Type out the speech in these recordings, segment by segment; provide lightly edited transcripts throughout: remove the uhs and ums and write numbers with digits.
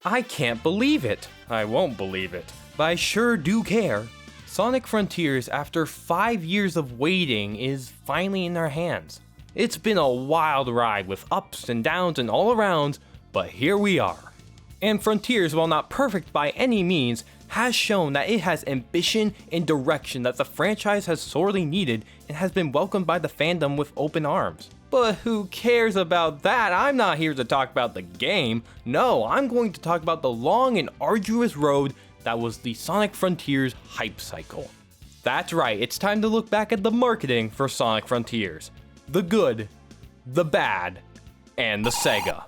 I can't believe it. I won't believe it. But I sure do care. Sonic Frontiers, after 5 years of waiting, is finally in our hands. It's been a wild ride with ups and downs and all arounds, but here we are. And Frontiers, while not perfect by any means, has shown that it has ambition and direction that the franchise has sorely needed and has been welcomed by the fandom with open arms. But who cares about that? I'm not here to talk about the game. No, I'm going to talk about the long and arduous road that was the Sonic Frontiers hype cycle. That's right, it's time to look back at the marketing for Sonic Frontiers. The good, the bad, and the Sega.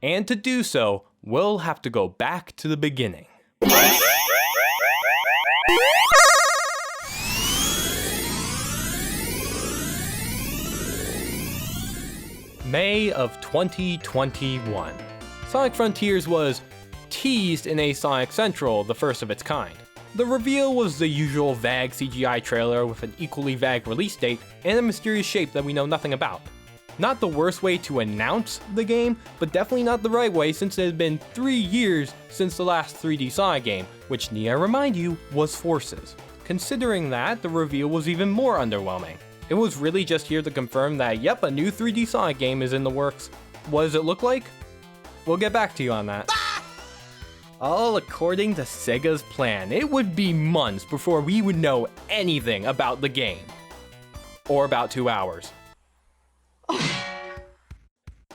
And to do so, we'll have to go back to the beginning. May of 2021. Sonic Frontiers was teased in a Sonic Central, the first of its kind. The reveal was the usual vague CGI trailer with an equally vague release date and a mysterious shape that we know nothing about. Not the worst way to announce the game, but definitely not the right way since it had been 3 years since the last 3D Sonic game, which, need I remind you, was Forces. Considering that, the reveal was even more underwhelming. It was really just here to confirm that, yep, a new 3D Sonic game is in the works. What does it look like? We'll get back to you on that. All according to Sega's plan, it would be months before we would know anything about the game. Or about 2 hours.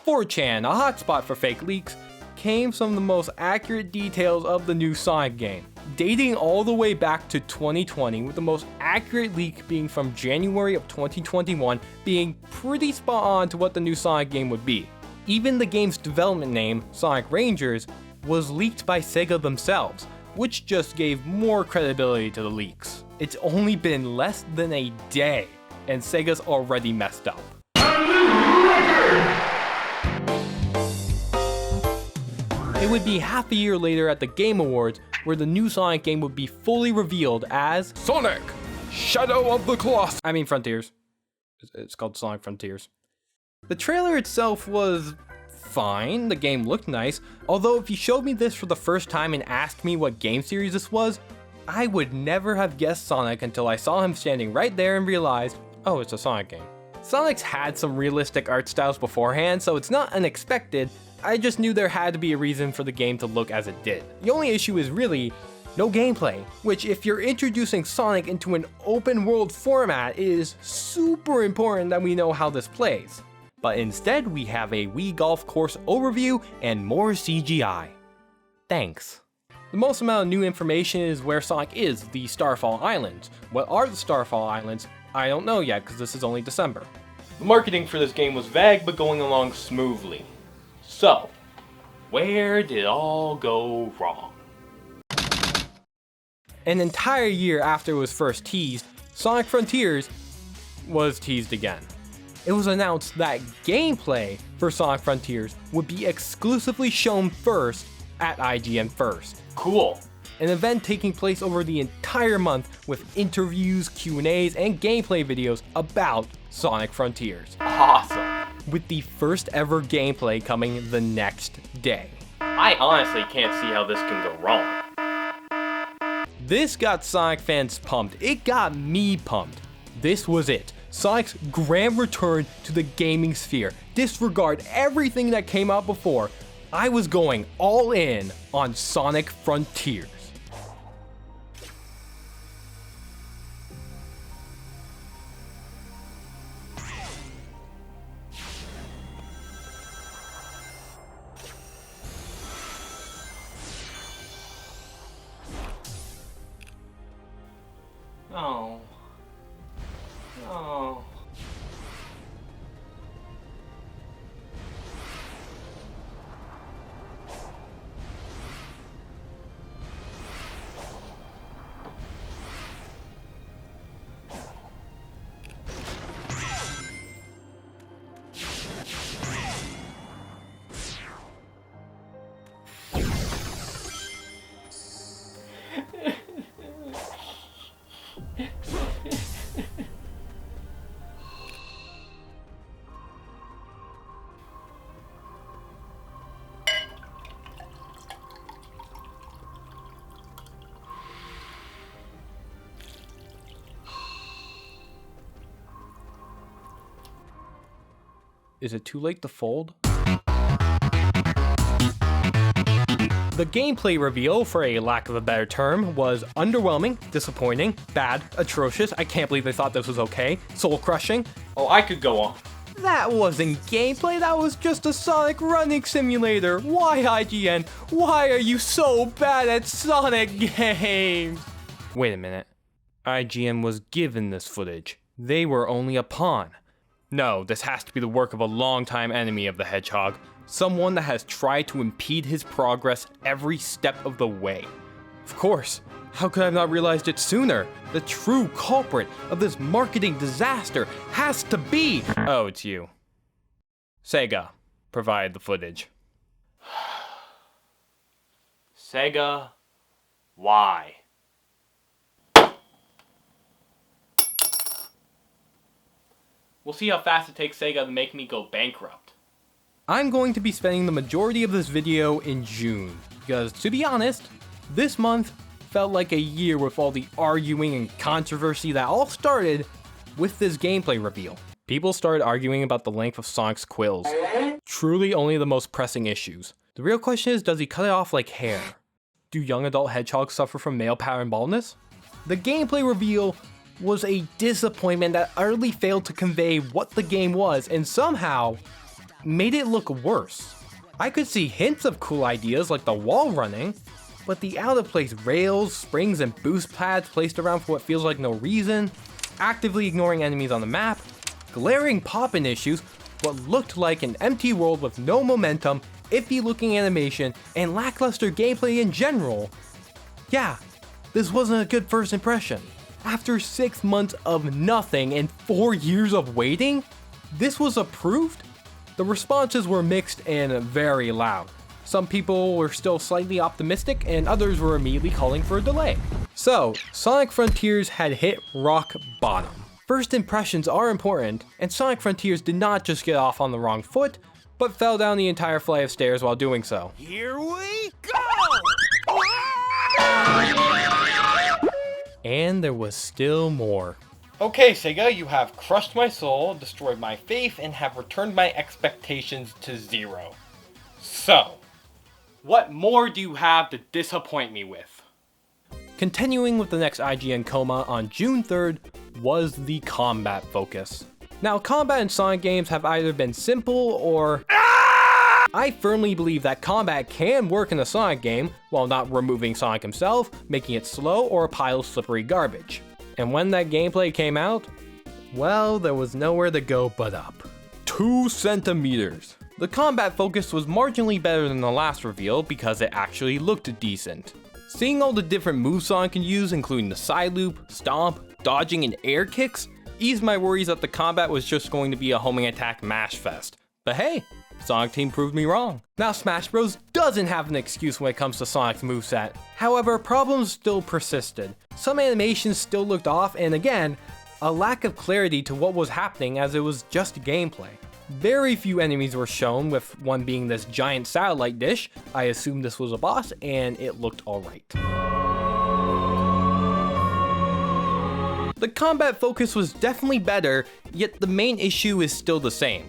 4chan, a hotspot for fake leaks, came some of the most accurate details of the new Sonic game, dating all the way back to 2020, with the most accurate leak being from January of 2021, being pretty spot on to what the new Sonic game would be. Even the game's development name, Sonic Rangers, was leaked by Sega themselves, which just gave more credibility to the leaks. It's only been less than a day, and Sega's already messed up. It would be half a year later at the Game Awards where the new Sonic game would be fully revealed as Sonic, Shadow of the Colossus. Frontiers. It's called Sonic Frontiers. The trailer itself was fine, the game looked nice, although if you showed me this for the first time and asked me what game series this was, I would never have guessed Sonic until I saw him standing right there and realized, oh, it's a Sonic game. Sonic's had some realistic art styles beforehand, so it's not unexpected. I just knew there had to be a reason for the game to look as it did. The only issue is really no gameplay, which if you're introducing Sonic into an open world format is super important that we know how this plays. But instead we have a Wii golf course overview and more CGI. Thanks. The most amount of new information is where Sonic is, the Starfall Islands. What are the Starfall Islands? I don't know yet because this is only December. The marketing for this game was vague but going along smoothly. So, where did it all go wrong? An entire year after it was first teased, Sonic Frontiers was teased again. It was announced that gameplay for Sonic Frontiers would be exclusively shown first at IGN First. Cool. An event taking place over the entire month with interviews, Q&As, and gameplay videos about Sonic Frontiers. Awesome. With the first ever gameplay coming the next day. I honestly can't see how this can go wrong. This got Sonic fans pumped. It got me pumped. This was it. Sonic's grand return to the gaming sphere. Disregard everything that came out before. I was going all in on Sonic Frontiers. Oh. Oh. Is it too late to fold? The gameplay reveal, for a lack of a better term, was underwhelming, disappointing, bad, atrocious. I can't believe they thought this was okay, soul-crushing. Oh, I could go on. That wasn't gameplay, that was just a Sonic running simulator. Why, IGN? Why are you so bad at Sonic games? Wait a minute. IGN was given this footage. They were only a pawn. No, this has to be the work of a longtime enemy of the Hedgehog. Someone that has tried to impede his progress every step of the way. Of course, how could I have not realized it sooner? The true culprit of this marketing disaster has to be... Oh, it's you. Sega, provide the footage. Sega, why? We'll see how fast it takes Sega to make me go bankrupt. I'm going to be spending the majority of this video in June, because to be honest, this month felt like a year with all the arguing and controversy that all started with this gameplay reveal. People started arguing about the length of Sonic's quills. Truly only the most pressing issues. The real question is, does he cut it off like hair? Do young adult hedgehogs suffer from male pattern baldness? The gameplay reveal was a disappointment that utterly failed to convey what the game was, and somehow made it look worse. I could see hints of cool ideas like the wall running, but the out-of-place rails, springs, and boost pads placed around for what feels like no reason, actively ignoring enemies on the map, glaring pop-in issues, what looked like an empty world with no momentum, iffy-looking animation, and lackluster gameplay in general. Yeah, this wasn't a good first impression. After 6 months of nothing and 4 years of waiting, this was approved? The responses were mixed and very loud. Some people were still slightly optimistic, and others were immediately calling for a delay. So, Sonic Frontiers had hit rock bottom. First impressions are important, and Sonic Frontiers did not just get off on the wrong foot, but fell down the entire flight of stairs while doing so. Here we go! And there was still more. Okay, Sega, you have crushed my soul, destroyed my faith, and have returned my expectations to zero. So, what more do you have to disappoint me with? Continuing with the next IGN coma on June 3rd was the combat focus. Now, combat in Sonic games have either been simple or... I firmly believe that combat can work in a Sonic game while not removing Sonic himself, making it slow, or a pile of slippery garbage. And when that gameplay came out, well, there was nowhere to go but up. 2 centimeters. The combat focus was marginally better than the last reveal because it actually looked decent. Seeing all the different moves Sonic can use, including the side loop, stomp, dodging, and air kicks, eased my worries that the combat was just going to be a homing attack mash fest. But hey, Sonic Team proved me wrong. Now Smash Bros doesn't have an excuse when it comes to Sonic's moveset. However, problems still persisted. Some animations still looked off, and again, a lack of clarity to what was happening as it was just gameplay. Very few enemies were shown, with one being this giant satellite dish. I assumed this was a boss, and it looked alright. The combat focus was definitely better, yet the main issue is still the same.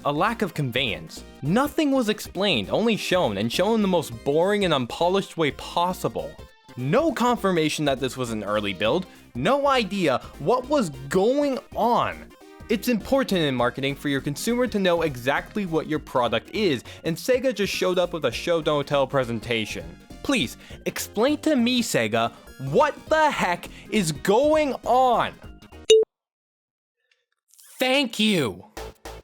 A lack of conveyance. Nothing was explained, only shown, and shown in the most boring and unpolished way possible. No confirmation that this was an early build, no idea what was going on. It's important in marketing for your consumer to know exactly what your product is, and Sega just showed up with a show don't tell presentation. Please, explain to me, Sega, what the heck is going on? Thank you!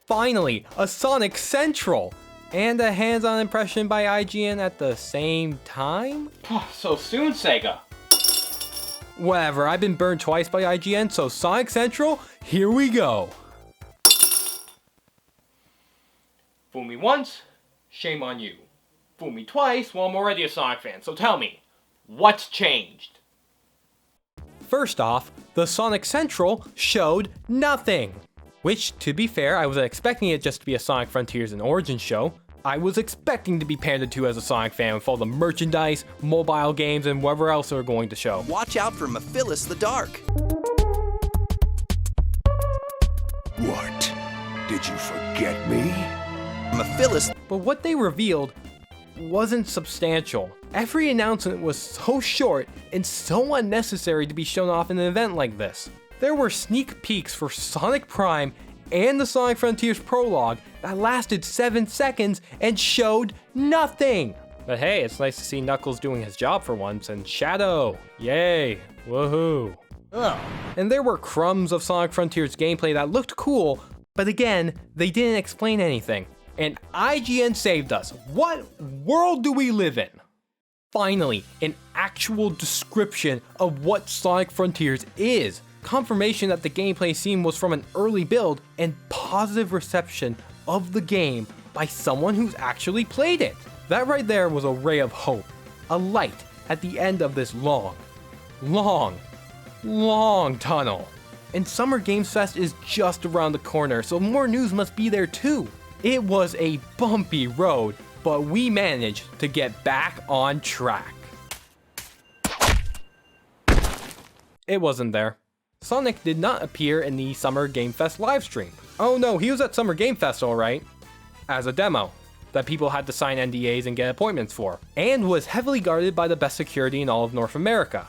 Finally, a Sonic Central! And a hands-on impression by IGN at the same time? So soon, Sega. Whatever, I've been burned twice by IGN, so Sonic Central, here we go. Fool me once, shame on you. Fool me twice, well, I'm already a Sonic fan, so tell me, what's changed? First off, the Sonic Central showed nothing. Which, to be fair, I wasn't expecting it just to be a Sonic Frontiers and Origins show. I was expecting to be pandered to as a Sonic fan with all the merchandise, mobile games, and whatever else they were going to show. Watch out for Mephilus the Dark. What? Did you forget me? I'm a Phyllis. But what they revealed wasn't substantial. Every announcement was so short and so unnecessary to be shown off in an event like this. There were sneak peeks for Sonic Prime and the Sonic Frontiers Prologue that lasted 7 seconds and showed nothing. But hey, it's nice to see Knuckles doing his job for once, and Shadow, yay, woohoo. Oh. And there were crumbs of Sonic Frontiers gameplay that looked cool, but again, they didn't explain anything. And IGN saved us. What world do we live in? Finally, an actual description of what Sonic Frontiers is. Confirmation that the gameplay scene was from an early build, and positive reception of the game by someone who's actually played it. That right there was a ray of hope. A light at the end of this long tunnel. And Summer Games Fest is just around the corner, so more news must be there too. It was a bumpy road, but we managed to get back on track. It wasn't there. Sonic did not appear in the Summer Game Fest livestream. Oh no, he was at Summer Game Fest alright, as a demo that people had to sign NDAs and get appointments for, and was heavily guarded by the best security in all of North America.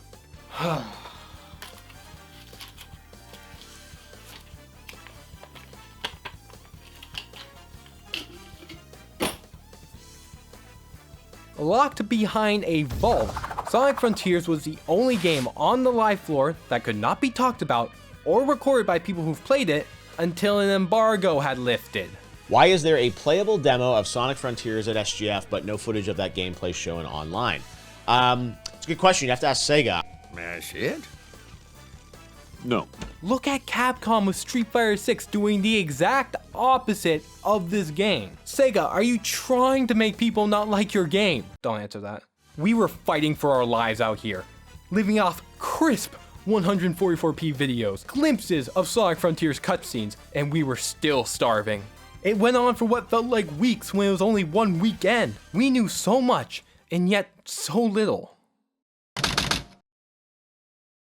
Locked behind a vault, Sonic Frontiers was the only game on the live floor that could not be talked about or recorded by people who've played it until an embargo had lifted. Why is there a playable demo of Sonic Frontiers at SGF but no footage of that gameplay shown online? It's a good question. You have to ask Sega. That's it? No. Look at Capcom with Street Fighter 6 doing the exact opposite of this game. Sega, are you trying to make people not like your game? Don't answer that. We were fighting for our lives out here, living off crisp 144p videos, glimpses of Sonic Frontiers cutscenes, and we were still starving. It went on for what felt like weeks when it was only one weekend. We knew so much, and yet so little.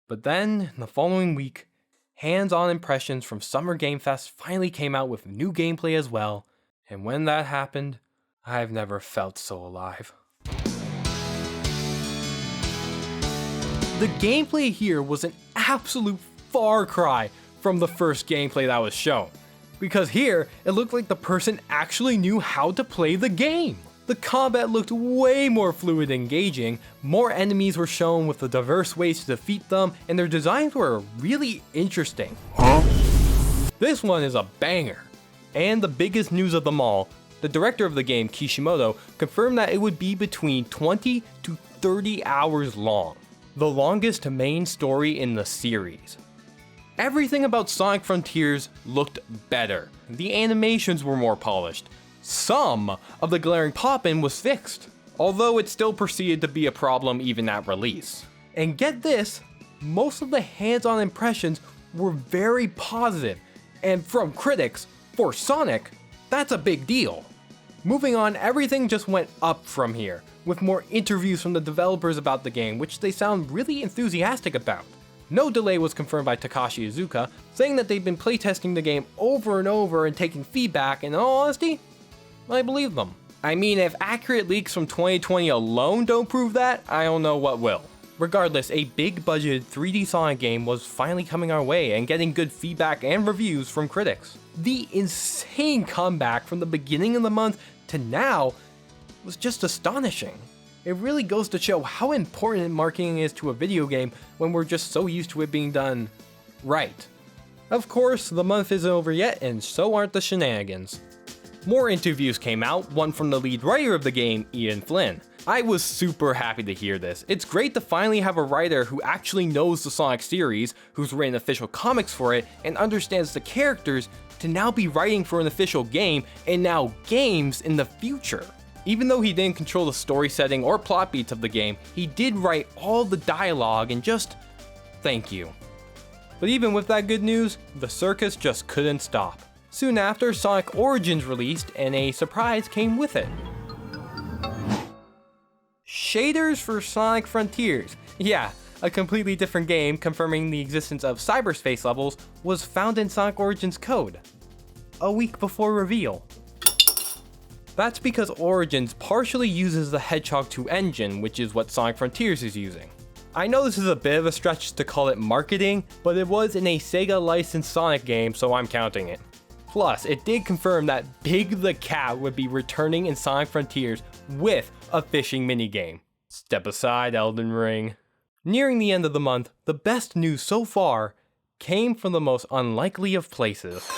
But then, the following week, hands-on impressions from Summer Game Fest finally came out with new gameplay as well, and when that happened, I've never felt so alive. The gameplay here was an absolute far cry from the first gameplay that was shown, because here, it looked like the person actually knew how to play the game. The combat looked way more fluid and engaging, more enemies were shown with the diverse ways to defeat them, and their designs were really interesting. This one is a banger. And the biggest news of them all, the director of the game, Kishimoto, confirmed that it would be between 20 to 30 hours long, the longest main story in the series. Everything about Sonic Frontiers looked better. The animations were more polished. Some of the glaring pop-in was fixed, although it still proceeded to be a problem even at release. And get this, most of the hands-on impressions were very positive, and from critics, for Sonic, that's a big deal. Moving on, everything just went up from here, with more interviews from the developers about the game, which they sound really enthusiastic about. No delay was confirmed by Takashi Iizuka, saying that they've been playtesting the game over and over and taking feedback, and in all honesty, I believe them. I mean, if accurate leaks from 2020 alone don't prove that, I don't know what will. Regardless, a big budgeted 3D Sonic game was finally coming our way and getting good feedback and reviews from critics. The insane comeback from the beginning of the month to now was just astonishing. It really goes to show how important marketing is to a video game when we're just so used to it being done right. Of course, the month isn't over yet, and so aren't the shenanigans. More interviews came out, one from the lead writer of the game, Ian Flynn. I was super happy to hear this. It's great to finally have a writer who actually knows the Sonic series, who's written official comics for it, and understands the characters, to now be writing for an official game, and now games in the future. Even though he didn't control the story setting or plot beats of the game, he did write all the dialogue, and just thank you. But even with that good news, the circus just couldn't stop. Soon after, Sonic Origins released, and a surprise came with it. Shaders for Sonic Frontiers. Yeah, a completely different game confirming the existence of cyberspace levels was found in Sonic Origins code. a week before reveal. That's because Origins partially uses the Hedgehog 2 engine, which is what Sonic Frontiers is using. I know this is a bit of a stretch to call it marketing, but it was in a Sega licensed Sonic game, so I'm counting it. Plus, it did confirm that Big the Cat would be returning in Sonic Frontiers with a fishing minigame. Step aside, Elden Ring. Nearing the end of the month, the best news so far came from the most unlikely of places.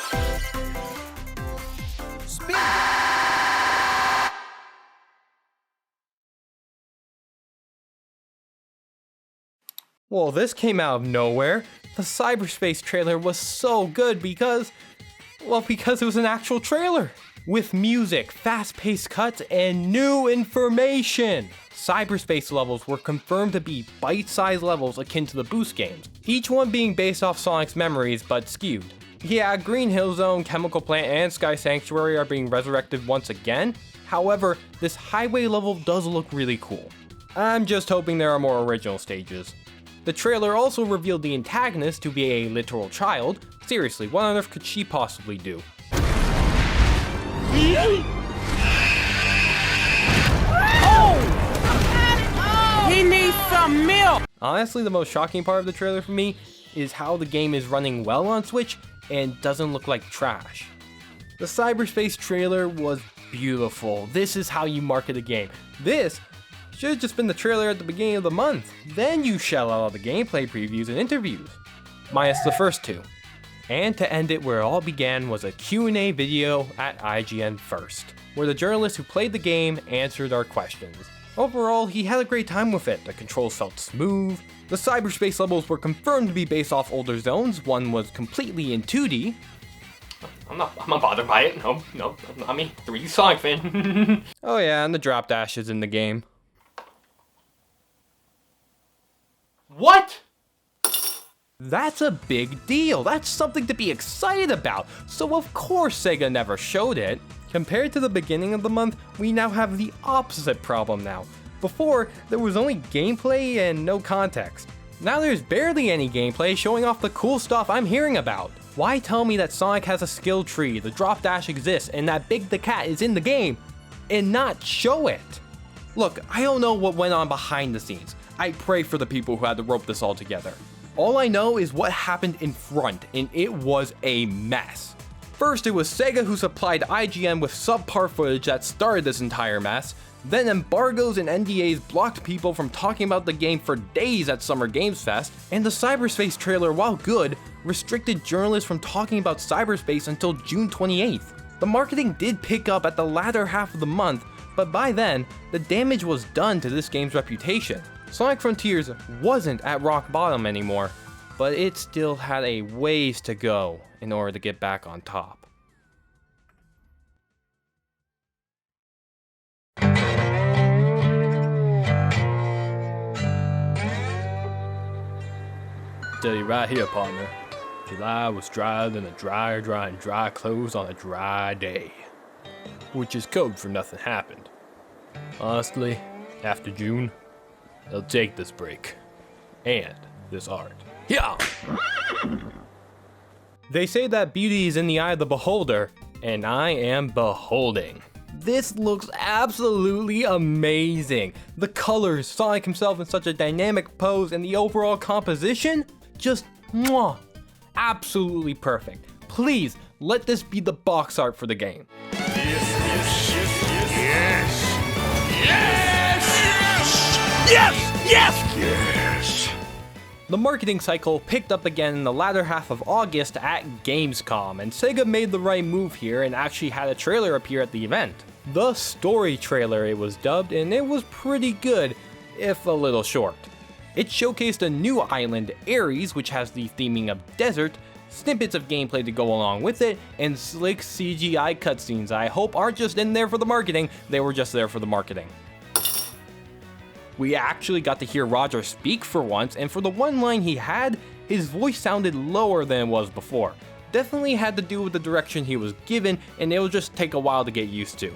Well, this came out of nowhere. The Cyberspace trailer was so good because it was an actual trailer. With music, fast-paced cuts, and new information. Cyberspace levels were confirmed to be bite-sized levels akin to the Boost games, each one being based off Sonic's memories but skewed. Yeah, Green Hill Zone, Chemical Plant, and Sky Sanctuary are being resurrected once again. However, this highway level does look really cool. I'm just hoping there are more original stages. The trailer also revealed the antagonist to be a literal child. Seriously, what on earth could she possibly do? He needs some milk! Honestly, the most shocking part of the trailer for me is how the game is running well on Switch and doesn't look like trash. The Cyberspace trailer was beautiful. This is how you market a game. This should have just been the trailer at the beginning of the month. Then you shell out all the gameplay previews and interviews. Minus the first two. And to end it where it all began was a Q&A video at IGN First, where the journalist who played the game answered our questions. Overall, he had a great time with it. The controls felt smooth. The Cyberspace levels were confirmed to be based off older zones. One was completely in 2D. I'm not bothered by it. No, I mean, 3D Sonic fan. Oh yeah, and the drop dash is in the game. What? That's a big deal. That's something to be excited about. So of course Sega never showed it. Compared to the beginning of the month, we now have the opposite problem now. Before, there was only gameplay and no context. Now there's barely any gameplay showing off the cool stuff I'm hearing about. Why tell me that Sonic has a skill tree, the drop dash exists, and that Big the Cat is in the game, and not show it? Look, I don't know what went on behind the scenes. I pray for the people who had to rope this all together. All I know is what happened in front, and it was a mess. First, it was Sega who supplied IGN with subpar footage that started this entire mess. Then embargoes and NDAs blocked people from talking about the game for days at Summer Games Fest, and the Cyberspace trailer, while good, restricted journalists from talking about Cyberspace until June 28th. The marketing did pick up at the latter half of the month, but by then, the damage was done to this game's reputation. Sonic Frontiers wasn't at rock bottom anymore, but it still had a ways to go in order to get back on top. Tell you right here, partner. July was drier than a dryer drying dry clothes on a dry day. Which is code for nothing happened. Honestly, after June, they'll take this break. And this art. Yeah! They say that beauty is in the eye of the beholder, and I am beholding. This looks absolutely amazing. The colors, Sonic himself in such a dynamic pose, and the overall composition, just mwah, absolutely perfect. Please, let this be the box art for the game. Yes! The marketing cycle picked up again in the latter half of August at Gamescom, and Sega made the right move here and actually had a trailer appear at the event. The story trailer it was dubbed, and it was pretty good, if a little short. It showcased a new island, Ares, which has the theming of desert, snippets of gameplay to go along with it, and slick CGI cutscenes I hope aren't just in there for the marketing, they were just there for the marketing. We actually got to hear Roger speak for once, and for the one line he had, his voice sounded lower than it was before. Definitely had to do with the direction he was given, and it'll just take a while to get used to.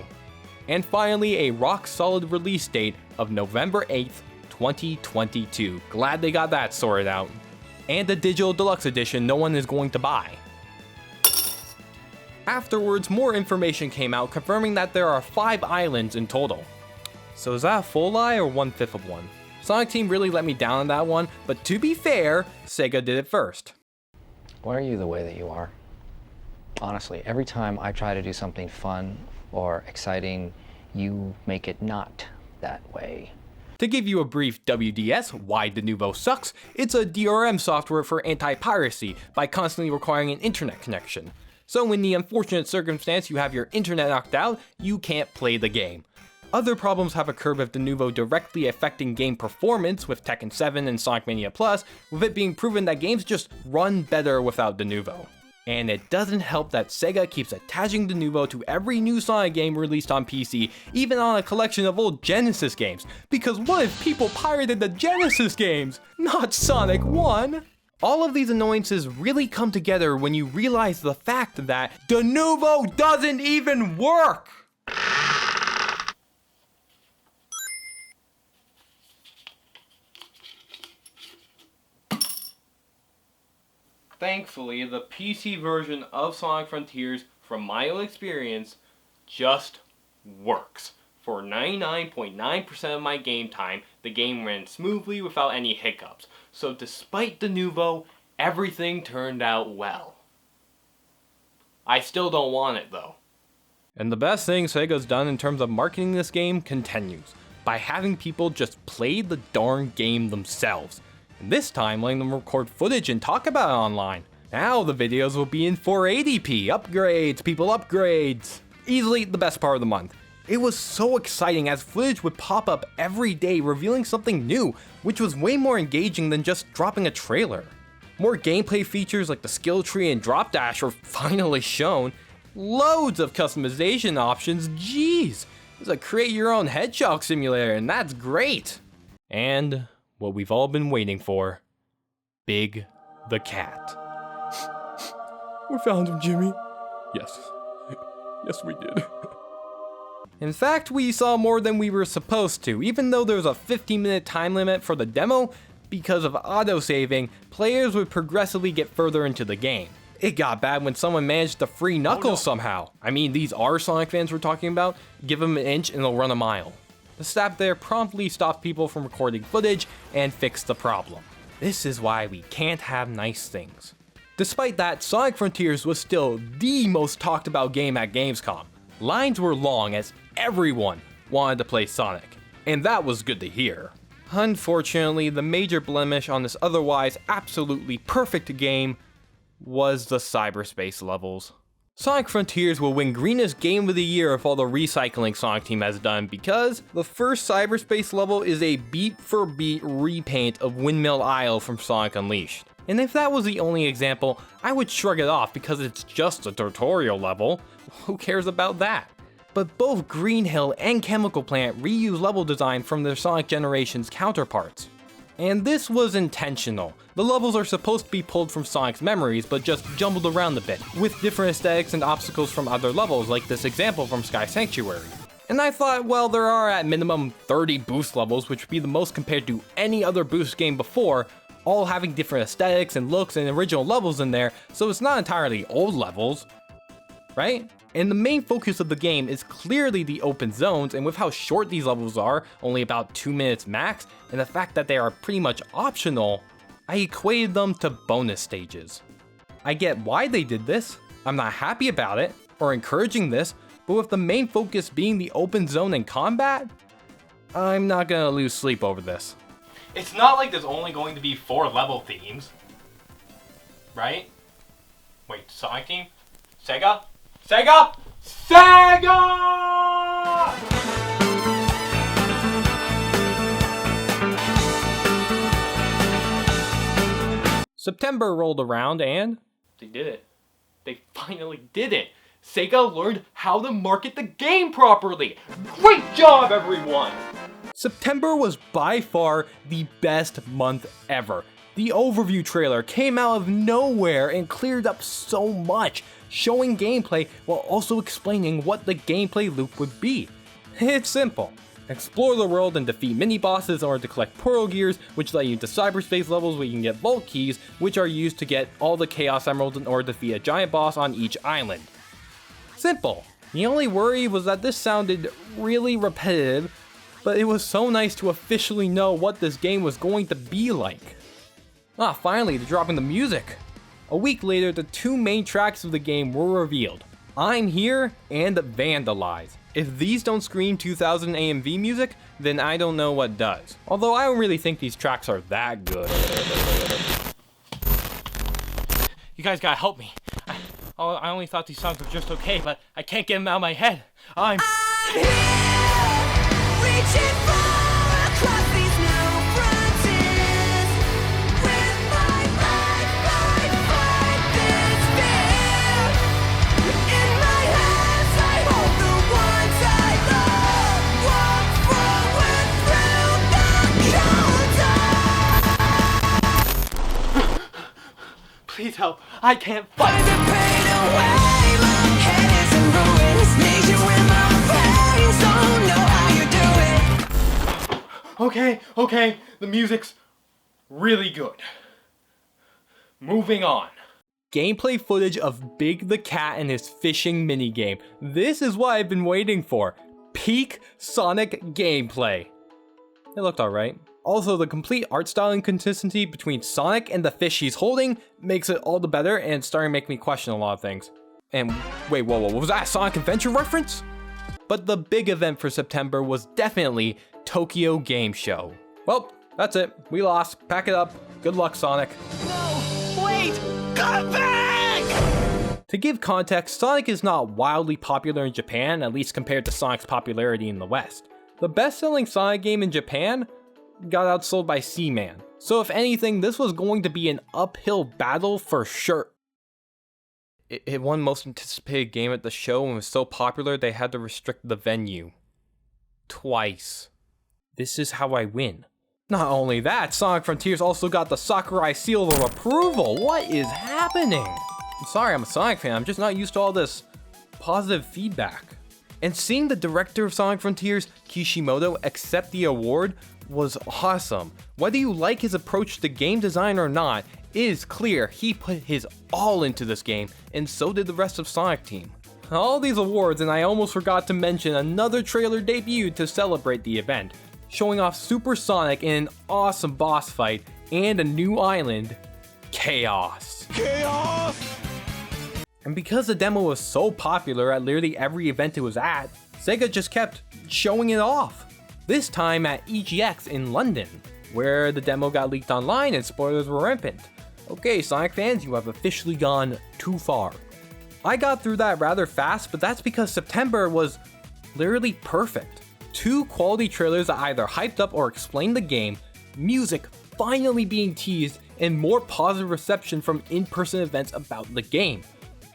And finally, a rock-solid release date of November 8th, 2022. Glad they got that sorted out. And a digital deluxe edition no one is going to buy. Afterwards, more information came out confirming that there are 5 islands in total. So is that a full lie or 1/5 of one? Sonic Team really let me down on that one, but to be fair, Sega did it first. Why are you the way that you are? Honestly, every time I try to do something fun or exciting, you make it not that way. To give you a brief WDS, why Denuvo sucks, it's a DRM software for anti-piracy by constantly requiring an internet connection. So in the unfortunate circumstance you have your internet knocked out, you can't play the game. Other problems have occurred with Denuvo directly affecting game performance with Tekken 7 and Sonic Mania Plus, with it being proven that games just run better without Denuvo. And it doesn't help that Sega keeps attaching Denuvo to every new Sonic game released on PC, even on a collection of old Genesis games, because what if people pirated the Genesis games, not Sonic 1? All of these annoyances really come together when you realize the fact that Denuvo doesn't even work! Thankfully, the PC version of Sonic Frontiers, from my own experience, just works. For 99.9% of my game time, the game ran smoothly without any hiccups. So despite Denuvo, everything turned out well. I still don't want it though. And the best thing Sega's done in terms of marketing this game continues, by having people just play the darn game themselves. And this time letting them record footage and talk about it online. Now the videos will be in 480p, upgrades, people upgrades. Easily the best part of the month. It was so exciting as footage would pop up every day revealing something new, which was way more engaging than just dropping a trailer. More gameplay features like the skill tree and drop dash were finally shown. Loads of customization options, jeez. It's a create your own hedgehog simulator and that's great. And what we've all been waiting for, Big the Cat. We found him, Jimmy. Yes. Yes, we did. In fact, we saw more than we were supposed to, even though there was a 15-minute time limit for the demo. Because of autosaving, players would progressively get further into the game. It got bad when someone managed to free Knuckles somehow. I mean, these are Sonic fans we're talking about. Give them an inch and they'll run a mile. The staff there promptly stopped people from recording footage and fixed the problem. This is why we can't have nice things. Despite that, Sonic Frontiers was still the most talked about game at Gamescom. Lines were long as everyone wanted to play Sonic, and that was good to hear. Unfortunately, the major blemish on this otherwise absolutely perfect game was the Cyberspace levels. Sonic Frontiers will win Greenest Game of the Year if all the recycling Sonic Team has done, because the first Cyberspace level is a beat-for-beat repaint of Windmill Isle from Sonic Unleashed. And if that was the only example, I would shrug it off because it's just a tutorial level. Who cares about that? But both Green Hill and Chemical Plant reuse level design from their Sonic Generations counterparts. And this was intentional. The levels are supposed to be pulled from Sonic's memories, but just jumbled around a bit, with different aesthetics and obstacles from other levels, like this example from Sky Sanctuary. And I thought, well, there are at minimum 30 boost levels, which would be the most compared to any other boost game before, all having different aesthetics and looks and original levels in there, so it's not entirely old levels, right? And the main focus of the game is clearly the open zones, and with how short these levels are, only about 2 minutes max, and the fact that they are pretty much optional, I equated them to bonus stages. I get why they did this, I'm not happy about it, or encouraging this, but with the main focus being the open zone and combat, I'm not gonna lose sleep over this. It's not like there's only going to be 4 level themes, right? Wait, Sonic Team? Sega? Sega! Sega! September rolled around and they did it. They finally did it. Sega learned how to market the game properly. Great job, everyone! September was by far the best month ever. The overview trailer came out of nowhere and cleared up so much, showing gameplay while also explaining what the gameplay loop would be. It's simple. Explore the world and defeat mini-bosses in order to collect Pearl Gears, which let you into cyberspace levels where you can get Vault Keys, which are used to get all the Chaos Emeralds in order to defeat a giant boss on each island. Simple. The only worry was that this sounded really repetitive, but it was so nice to officially know what this game was going to be like. Finally, they're dropping the music. A week later, the two main tracks of the game were revealed, I'm Here and Vandalize. If these don't scream 2000 AMV music, then I don't know what does. Although I don't really think these tracks are that good. You guys gotta help me. I only thought these songs were just okay, but I can't get them out of my head. I'm here, reaching far across these new frontiers. With my life, I fight this fear. In my hands, I hold the ones I love. Walk forward through the counter. Please help. I can't fight. The pain away, my head is in ruins. Need you in my veins, don't know how you do it. Okay, the music's really good. Moving on. Gameplay footage of Big the Cat and his fishing minigame. This is what I've been waiting for. Peak Sonic gameplay. It looked alright. Also, the complete art style inconsistency between Sonic and the fish he's holding makes it all the better and starting to make me question a lot of things. And wait, whoa, what was that? A Sonic Adventure reference? But the big event for September was definitely Tokyo Game Show. Well, that's it. We lost. Pack it up. Good luck, Sonic. No, wait, come back! To give context, Sonic is not wildly popular in Japan, at least compared to Sonic's popularity in the West. The best-selling Sonic game in Japan got outsold by Seaman. So if anything, this was going to be an uphill battle for sure. It won most anticipated game at the show and was so popular they had to restrict the venue. Twice. This is how I win. Not only that, Sonic Frontiers also got the Sakurai seal of approval. What is happening? I'm sorry, I'm a Sonic fan. I'm just not used to all this positive feedback. And seeing the director of Sonic Frontiers, Kishimoto, accept the award was awesome. Whether you like his approach to game design or not, it is clear he put his all into this game, and so did the rest of Sonic Team. All these awards, and I almost forgot to mention another trailer debuted to celebrate the event, showing off Super Sonic in an awesome boss fight and a new island, Chaos. And because the demo was so popular at literally every event it was at, Sega just kept showing it off. This time at EGX in London, where the demo got leaked online and spoilers were rampant. Okay, Sonic fans, you have officially gone too far. I got through that rather fast, but that's because September was literally perfect. 2 quality trailers that either hyped up or explained the game, music finally being teased, and more positive reception from in-person events about the game.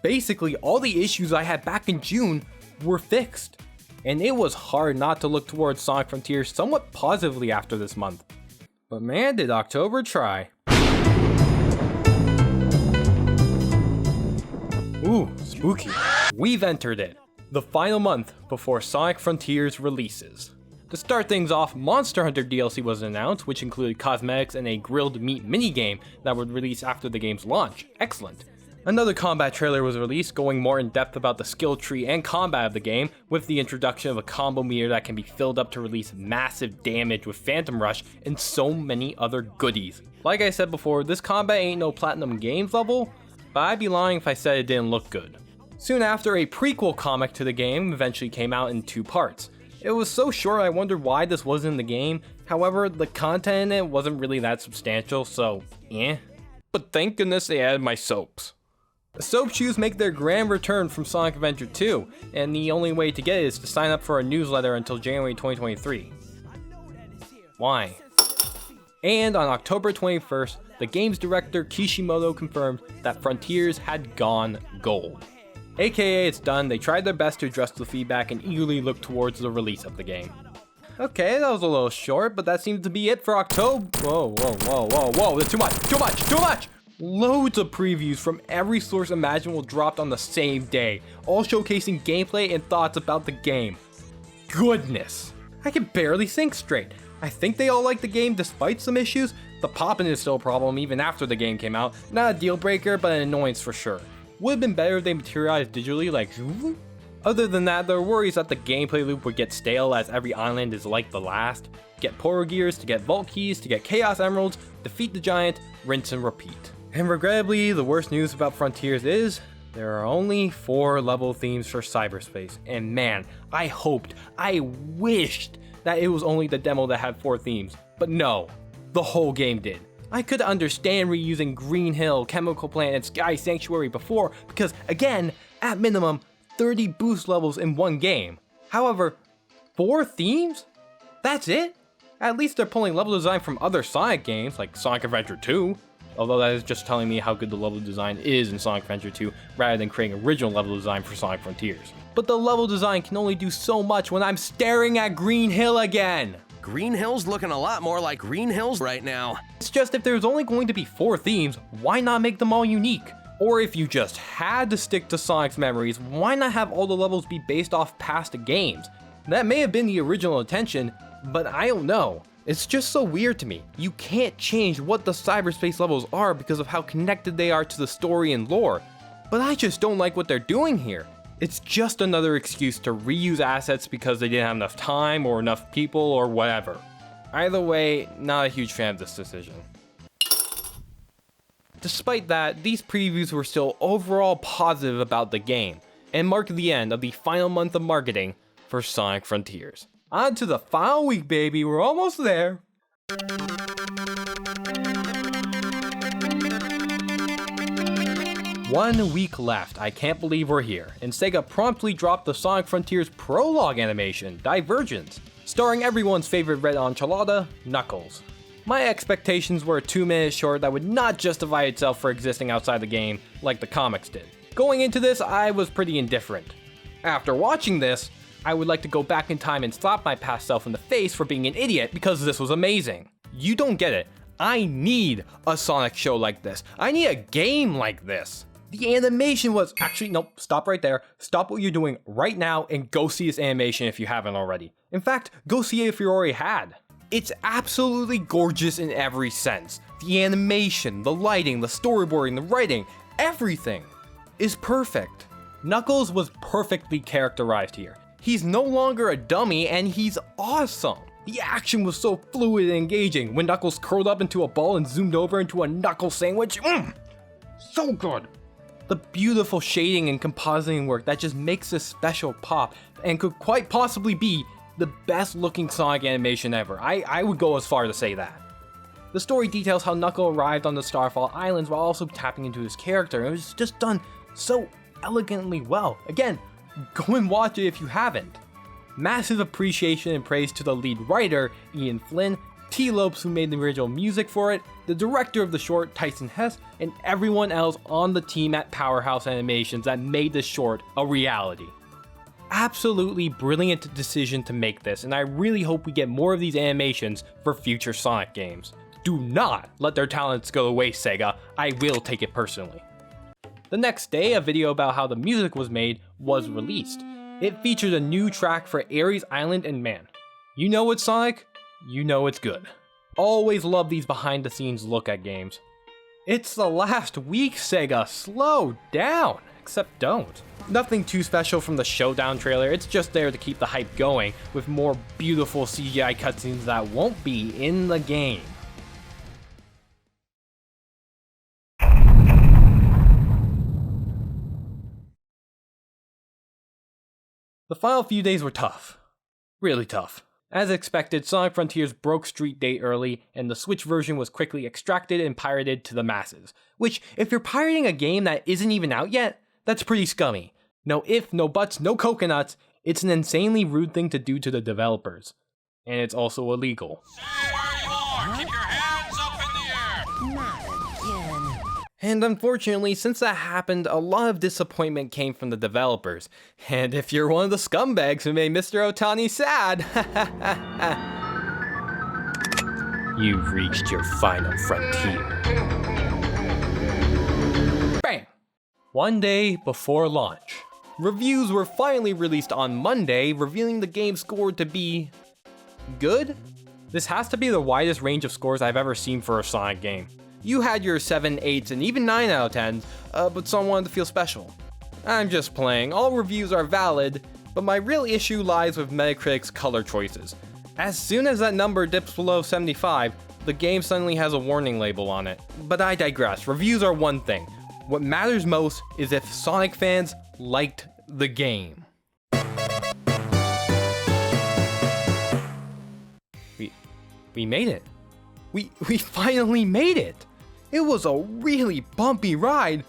Basically, all the issues I had back in June were fixed. And it was hard not to look towards Sonic Frontiers somewhat positively after this month. But man, did October try. Ooh, spooky. We've entered it, the final month before Sonic Frontiers releases. To start things off, Monster Hunter DLC was announced, which included cosmetics and a grilled meat minigame that would release after the game's launch. Excellent. Another combat trailer was released, going more in depth about the skill tree and combat of the game, with the introduction of a combo meter that can be filled up to release massive damage with Phantom Rush and so many other goodies. Like I said before, this combat ain't no Platinum Games level, but I'd be lying if I said it didn't look good. Soon after, a prequel comic to the game eventually came out in 2 parts. It was so short I wondered why this wasn't in the game, however, the content in it wasn't really that substantial, so eh. But thank goodness they added my soaps. The soap shoes make their grand return from Sonic Adventure 2, and the only way to get it is to sign up for a newsletter until January 2023. Why? And on October 21st, the game's director Kishimoto confirmed that Frontiers had gone gold. AKA it's done, they tried their best to address the feedback and eagerly looked towards the release of the game. Okay, that was a little short, but that seems to be it for October. Whoa, that's too much! Loads of previews from every source imaginable dropped on the same day, all showcasing gameplay and thoughts about the game. Goodness, I can barely think straight. I think they all like the game despite some issues. The popping is still a problem even after the game came out. Not a deal breaker, but an annoyance for sure. Would have been better if they materialized digitally like Zulu. Other than that, there were worries that the gameplay loop would get stale as every island is like the last. Get Poro Gears, to get Vault Keys, to get Chaos Emeralds, defeat the giant, rinse and repeat. And regrettably, the worst news about Frontiers is there are only 4 level themes for Cyberspace. And man, I wished that it was only the demo that had 4 themes. But no, the whole game did. I could understand reusing Green Hill, Chemical Plant, and Sky Sanctuary before, because again, at minimum, 30 boost levels in one game. However, 4 themes? That's it? At least they're pulling level design from other Sonic games, like Sonic Adventure 2. Although that is just telling me how good the level design is in Sonic Adventure 2, rather than creating original level design for Sonic Frontiers. But the level design can only do so much when I'm staring at Green Hill again! Green Hill's looking a lot more like Green Hills right now. It's just if there's only going to be 4 themes, why not make them all unique? Or if you just had to stick to Sonic's memories, why not have all the levels be based off past games? That may have been the original intention, but I don't know. It's just so weird to me. You can't change what the Cyberspace levels are because of how connected they are to the story and lore. But I just don't like what they're doing here. It's just another excuse to reuse assets because they didn't have enough time or enough people or whatever. Either way, not a huge fan of this decision. Despite that, these previews were still overall positive about the game, and marked the end of the final month of marketing for Sonic Frontiers. On to the final week, baby, we're almost there. One week left, I can't believe we're here, and Sega promptly dropped the Sonic Frontiers Prologue animation, Divergence, starring everyone's favorite red enchilada, Knuckles. My expectations were a 2-minute short that would not justify itself for existing outside the game like the comics did. Going into this, I was pretty indifferent. After watching this, I would like to go back in time and slap my past self in the face for being an idiot because this was amazing. You don't get it. I need a Sonic show like this. I need a game like this. The animation was actually, nope, stop right there. Stop what you're doing right now and go see this animation if you haven't already. In fact, go see it if you already had. It's absolutely gorgeous in every sense. The animation, the lighting, the storyboarding, the writing, everything is perfect. Knuckles was perfectly characterized here. He's no longer a dummy and he's awesome. The action was so fluid and engaging when Knuckles curled up into a ball and zoomed over into a knuckle sandwich. So good. The beautiful shading and compositing work that just makes this special pop and could quite possibly be the best looking Sonic animation ever. I would go as far to say that. The story details how Knuckles arrived on the Starfall Islands while also tapping into his character. It was just done so elegantly well. Again, go and watch it if you haven't. Massive appreciation and praise to the lead writer, Ian Flynn, T. Lopes who made the original music for it, the director of the short, Tyson Hess, and everyone else on the team at Powerhouse Animations that made this short a reality. Absolutely brilliant decision to make this, and I really hope we get more of these animations for future Sonic games. Do not let their talents go to waste, Sega. I will take it personally. The next day, a video about how the music was made was released. It featured a new track for Ares Island and man, you know it's Sonic, you know it's good. Always love these behind the scenes look at games. It's the last week, Sega, slow down. Except don't. Nothing too special from the Showdown trailer, it's just there to keep the hype going with more beautiful CGI cutscenes that won't be in the game. The final few days were tough. Really tough. As expected, Sonic Frontiers broke street date early, and the Switch version was quickly extracted and pirated to the masses. Which, if you're pirating a game that isn't even out yet, that's pretty scummy. No ifs, no buts, no coconuts. It's an insanely rude thing to do to the developers. And it's also illegal. Stay where you are! Keep your hands up in the air! Not again. And unfortunately, since that happened, a lot of disappointment came from the developers. And if you're one of the scumbags who made Mr. Otani sad, you've reached your final frontier. Bam! One day before launch, reviews were finally released on Monday, revealing the game scored to be good? This has to be the widest range of scores I've ever seen for a Sonic game. You had your 7, 8s, and even 9 out of 10s, but some wanted to feel special. I'm just playing, all reviews are valid, but my real issue lies with Metacritic's color choices. As soon as that number dips below 75, the game suddenly has a warning label on it. But I digress, reviews are one thing. What matters most is if Sonic fans liked the game. We made it. We finally made it. It was a really bumpy ride,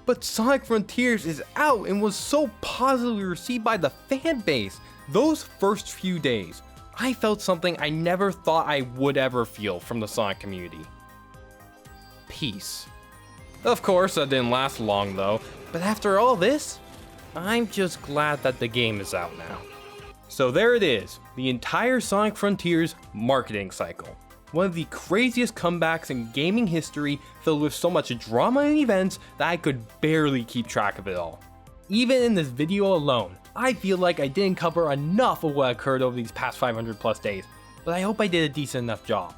but Sonic Frontiers is out and was so positively received by the fan base. Those first few days, I felt something I never thought I would ever feel from the Sonic community. Peace. Of course, that didn't last long though, but after all this, I'm just glad that the game is out now. So there it is, the entire Sonic Frontiers marketing cycle. One of the craziest comebacks in gaming history, filled with so much drama and events that I could barely keep track of it all. Even in this video alone, I feel like I didn't cover enough of what occurred over these past 500 plus days, but I hope I did a decent enough job.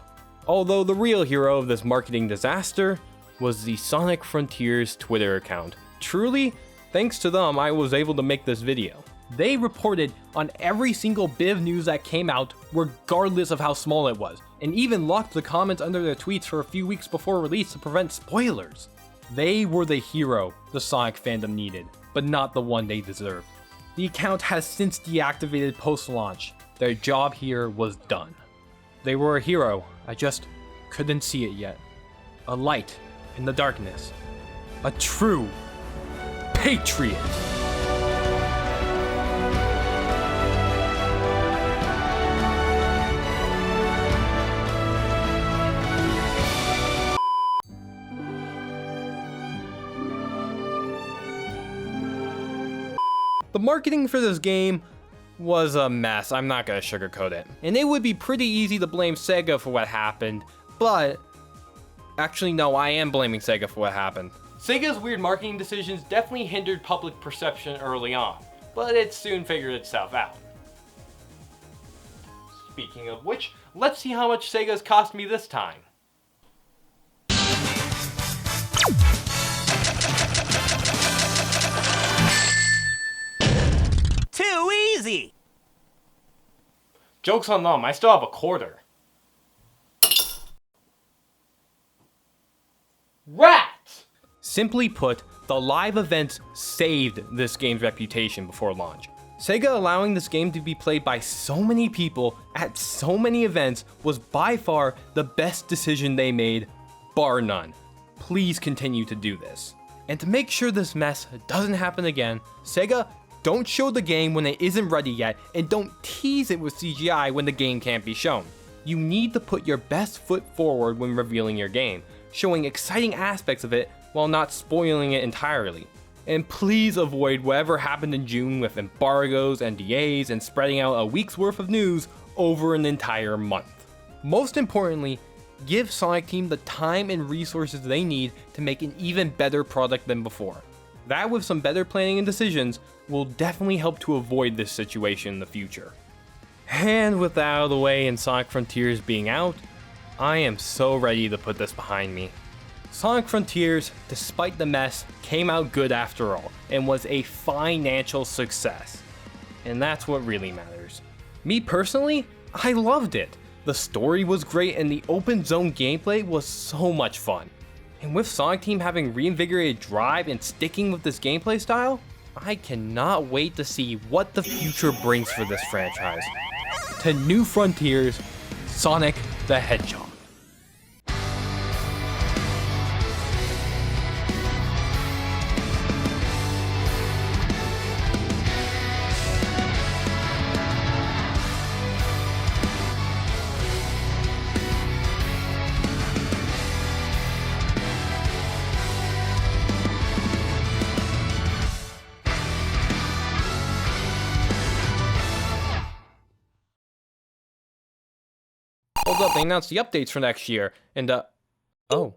Although the real hero of this marketing disaster was the Sonic Frontiers Twitter account. Truly, thanks to them, I was able to make this video. They reported on every single bit of news that came out, regardless of how small it was, and even locked the comments under their tweets for a few weeks before release to prevent spoilers. They were the hero the Sonic fandom needed, but not the one they deserved. The account has since deactivated post-launch. Their job here was done. They were a hero, I just couldn't see it yet. A light in the darkness. A true patriot. The marketing for this game was a mess, I'm not gonna sugarcoat it. And it would be pretty easy to blame Sega for what happened, but... Actually, no, I am blaming Sega for what happened. Sega's weird marketing decisions definitely hindered public perception early on, but it soon figured itself out. Speaking of which, let's see how much Sega's cost me this time. Too easy! Joke's on them, I still have a quarter. Rats! Simply put, the live events saved this game's reputation before launch. Sega allowing this game to be played by so many people at so many events was by far the best decision they made, bar none. Please continue to do this. And to make sure this mess doesn't happen again, Sega, don't show the game when it isn't ready yet, and don't tease it with CGI when the game can't be shown. You need to put your best foot forward when revealing your game, showing exciting aspects of it while not spoiling it entirely. And please avoid whatever happened in June with embargoes, NDAs, and spreading out a week's worth of news over an entire month. Most importantly, give Sonic Team the time and resources they need to make an even better product than before. That, with some better planning and decisions, will definitely help to avoid this situation in the future. And with that out of the way and Sonic Frontiers being out, I am so ready to put this behind me. Sonic Frontiers, despite the mess, came out good after all, and was a financial success. And that's what really matters. Me personally, I loved it. The story was great and the open zone gameplay was so much fun. And with Sonic Team having reinvigorated drive and sticking with this gameplay style, I cannot wait to see what the future brings for this franchise. To new frontiers, Sonic the Hedgehog. Hold up, they announced the updates for next year, and oh.